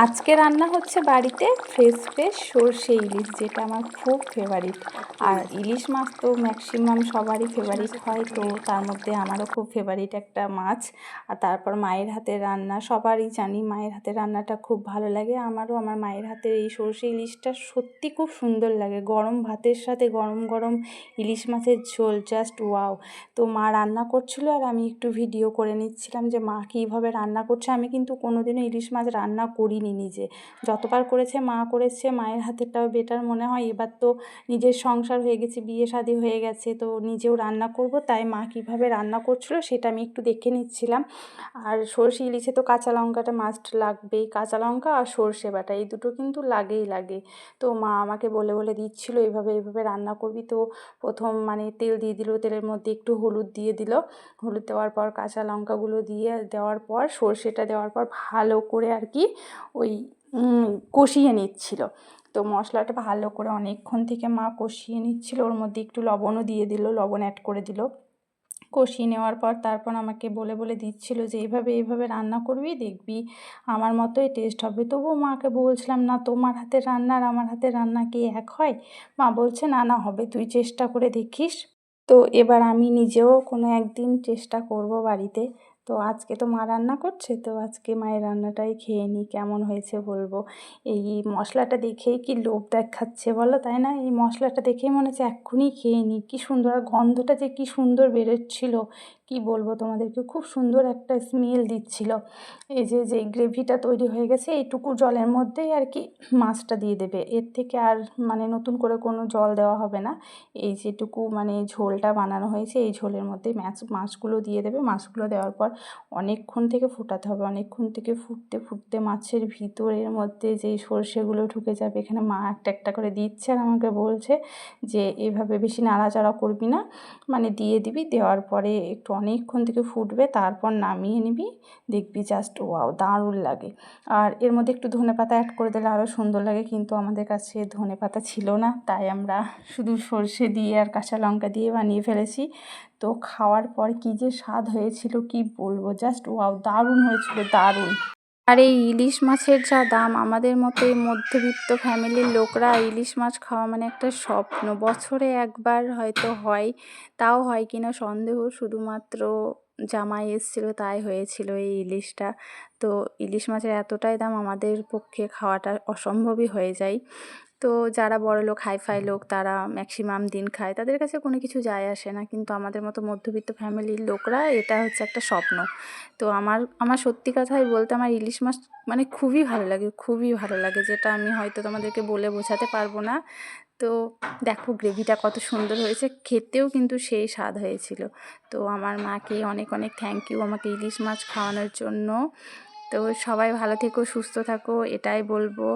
আজকে রান্না হচ্ছে বাড়িতে ফ্রেশ ফ্রেশ সর্ষে ইলিশ, যেটা আমার খুব ফেভারিট। আর ইলিশ মাছ তো ম্যাক্সিমাম সবারই ফেভারিট হয়, তো তার মধ্যে আমারও খুব ফেভারিট একটা মাছ। আর তারপর মায়ের হাতের রান্না, সবারই জানি মায়ের হাতের রান্নাটা খুব ভালো লাগে। আমারও আমার মায়ের হাতের এই সর্ষে ইলিশটা সত্যি খুব সুন্দর লাগে। গরম ভাতের সাথে গরম গরম ইলিশ মাছের ঝোল, জাস্ট ওয়াও। তো মা রান্না করছিল আর আমি একটু ভিডিও করে নিচ্ছিলাম যে মা কীভাবে রান্না করছে। আমি কিন্তু কোনোদিনও ইলিশ মাছ রান্না করিনি নিজে, যতবার করেছে মা করেছে। মায়ের হাতেরটাও বেটার মনে হয়। এবার তো নিজের সংসার হয়ে গেছে, বিয়ে শাদী হয়ে গেছে, তো নিজেও রান্না করব, তাই মা কীভাবে রান্না করছিল সেটা আমি একটু দেখে নিচ্ছিলাম। আর সর্ষে ইলিশে তো কাঁচা লঙ্কাটা মাস্ট লাগবেই, কাঁচা লঙ্কা আর সর্ষে বাটা এই দুটো কিন্তু লাগেই লাগে। তো মা আমাকে বলে বলে দিচ্ছিল এইভাবে এইভাবে রান্না করবি। তো প্রথম মানে তেল দিয়ে দিল, তেলের মধ্যে একটু হলুদ দিয়ে দিল, হলুদ দেওয়ার পর কাঁচা লঙ্কাগুলো দিয়ে দেওয়ার পর সর্ষেটা দেওয়ার পর ভালো করে আর কি ওই কষিয়ে নিচ্ছিল। তো মশলাটা ভালো করে অনেকক্ষণ থেকে মা কষিয়ে নিচ্ছিল, ওর মধ্যে একটু লবণও দিয়ে দিল, লবণ অ্যাড করে দিল। কষিয়ে নেওয়ার পর তারপর আমাকে বলে বলে দিচ্ছিল যে এইভাবে এইভাবে রান্না করবি, দেখবি আমার মতোই টেস্ট হবে। তবুও মাকে বলছিলাম, না তোমার হাতের রান্না আর আমার হাতের রান্না কি এক হয়? মা বলছে না না হবে, তুই চেষ্টা করে দেখিস। তো এবার আমি নিজেও কোনো একদিন চেষ্টা করব বাড়িতে। তো আজকে তো মা রান্না করছে, তো আজকে মায়ের রান্নাটাই খেয়ে নিই, কেমন হয়েছে বলবো। এই মশলাটা দেখেই কি লোভ দেখাচ্ছে বলো, তাই না? এই মশলাটা দেখেই মনে হচ্ছে এক্ষুনি খেয়ে নিই। কী সুন্দর, আর গন্ধটা যে কী সুন্দর বেরোচ্ছিল, কি বলবো তোমাদেরকে, খুব সুন্দর একটা স্মেল দিচ্ছিল। এই যে যে গ্রেভিটা তৈরি হয়ে গেছে, এইটুকু জলের মধ্যেই আর কি মাছটা দিয়ে দেবে, এর থেকে আর মানে নতুন করে কোনো জল দেওয়া হবে না। এই যেটুকু মানে ঝোলটা বানানো হয়েছে এই ঝোলের মধ্যে মাছগুলো দিয়ে দেবে। মাছগুলো দেওয়ার পর অনেকক্ষণ থেকে ফোটাতে হবে, অনেকক্ষণ থেকে ফুটতে ফুটতে মাছের ভিতরের মধ্যে যেই সর্ষেগুলো ঢুকে যাবে। এখানে মা একটা একটা করে দিচ্ছে আর আমাকে বলছে যে এভাবে বেশি নাড়াচাড়া করবি না, মানে দিয়ে দিবি, দেওয়ার পরে একটু অনেকক্ষণ থেকে ফুটবে, তারপর নামিয়ে নিবি, দেখবি জাস্ট ওয়াও, দারুণ লাগে। আর এর মধ্যে একটু ধনেপাতা অ্যাড করে দিলে আরও সুন্দর লাগে, কিন্তু আমাদের কাছে ধনেপাতা ছিল না, তাই আমরা শুধু সর্ষে দিয়ে আর কাঁচা লঙ্কা দিয়ে বানিয়ে ফেলেছি। তো খাওয়ার পর কী যে স্বাদ হয়েছিল কি বলবো, জাস্ট ওয়াও, দারুণ হয়েছিল, দারুণ। আর এই ইলিশ মাছের যা দাম, আমাদের মতো এই মধ্যবিত্ত ফ্যামিলির লোকরা ইলিশ মাছ খাওয়া মানে একটা স্বপ্ন। বছরে একবার হয়তো হয়, তাও হয় কিনা সন্দেহ। শুধুমাত্র জামাই এসেছিলো তাই হয়েছিল এই ইলিশটা। তো ইলিশ মাছের এতটাই দাম, আমাদের পক্ষে খাওয়াটা অসম্ভবই হয়ে যায়। তো যারা বড়লোক হাইফাই লোক তারা ম্যাক্সিমাম দিন খায়, তাদের কাছে কোনো কিছু যায় আসে না, কিন্তু আমাদের মতো মধ্যবিত্ত ফ্যামিলির লোকরা এটা হচ্ছে একটা স্বপ্ন। তো আমার আমার সত্যি কথাই বলতে আমার ইলিশ মাছ মানে খুবই ভালো লাগে, খুবই ভালো লাগে, যেটা আমি হয়তো তোমাদেরকে বলে বোঝাতে পারবো না। তো দেখো গ্রেভিটা কত সুন্দর হয়েছে, খেতেও কিন্তু সেই স্বাদ হয়েছিল। তো আমার মাকে অনেক অনেক থ্যাংক ইউ আমাকে ইলিশ মাছ খাওয়ানোর জন্য। তো সবাই ভালো থেকো, সুস্থ থাকো, এটাই বলবো।